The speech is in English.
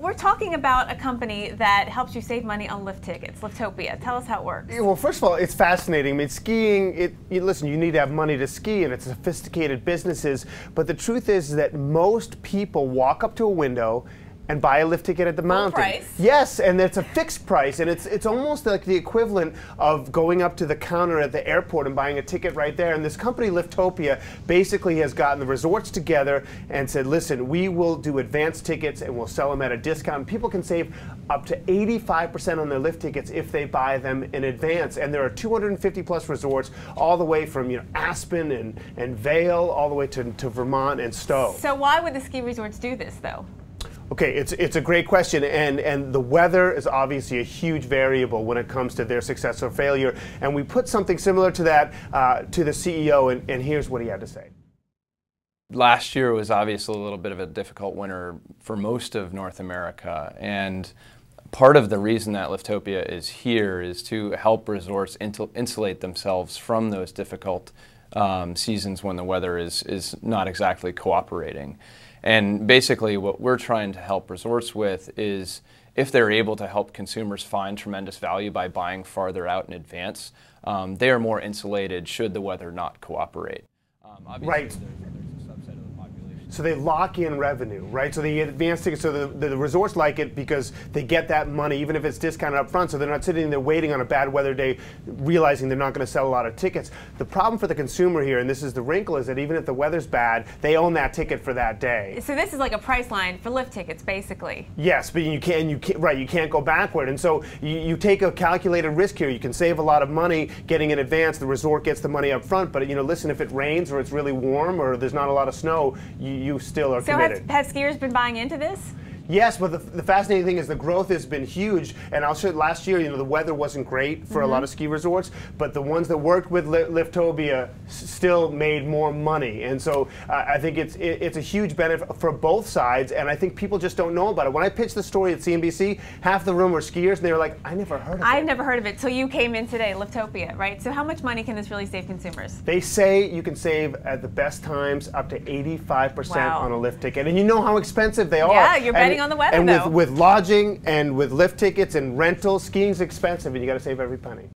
we're talking about a company that helps you save money on lift tickets, Liftopia. Tell us how it works. Well, first of all, it's fascinating. I mean, skiing, listen, you need to have money to ski, and it's sophisticated businesses. But the truth is that most people walk up to a window and buy a lift ticket at the mountain. Price. Yes, and it's a fixed price, and it's almost like the equivalent of going up to the counter at the airport and buying a ticket right there. And this company, Liftopia, basically has gotten the resorts together and said, listen, we will do advanced tickets and we'll sell them at a discount. People can save up to 85% on their lift tickets if they buy them in advance. And there are 250 plus resorts all the way from Aspen and Vail all the way to Vermont and Stowe. So why would the ski resorts do this, though? Okay, it's a great question, and the weather is obviously a huge variable when it comes to their success or failure. And we put something similar to that to the CEO, and here's what he had to say. Last year was obviously a little bit of a difficult winter for most of North America, and part of the reason that Liftopia is here is to help resorts insulate themselves from those difficult seasons when the weather is not exactly cooperating. And basically what we're trying to help resorts with is if they're able to help consumers find tremendous value by buying farther out in advance, they are more insulated should the weather not cooperate. Right. There's a subset of the population. So they lock in revenue, right? So they get advanced tickets, so the resorts like it because they get that money, even if it's discounted up front, so they're not sitting there waiting on a bad weather day, realizing they're not going to sell a lot of tickets. The problem for the consumer here, and this is the wrinkle, is that even if the weather's bad, they own that ticket for that day. So this is like a price line for lift tickets, basically. Yes, but you can't go backward, and so you take a calculated risk here. You can save a lot of money getting in advance. The resort gets the money up front, but listen, if it rains or it's really warm or there's not a lot of snow, you still are committed. So have skiers been buying into this? Yes, but the fascinating thing is the growth has been huge, and I'll show you, last year, the weather wasn't great for a lot of ski resorts, but the ones that worked with Liftopia still made more money, and so I think it's a huge benefit for both sides, and I think people just don't know about it. When I pitched the story at CNBC, half the room were skiers, and they were like, I never heard of it. I've never heard of it till you came in today, Liftopia, right? So how much money can this really save consumers? They say you can save at the best times up to 85% Wow. on a lift ticket, and you know how expensive they are. Yeah, you're betting on the weather, and though. with lodging and with lift tickets and rentals, skiing's expensive, and you got to save every penny.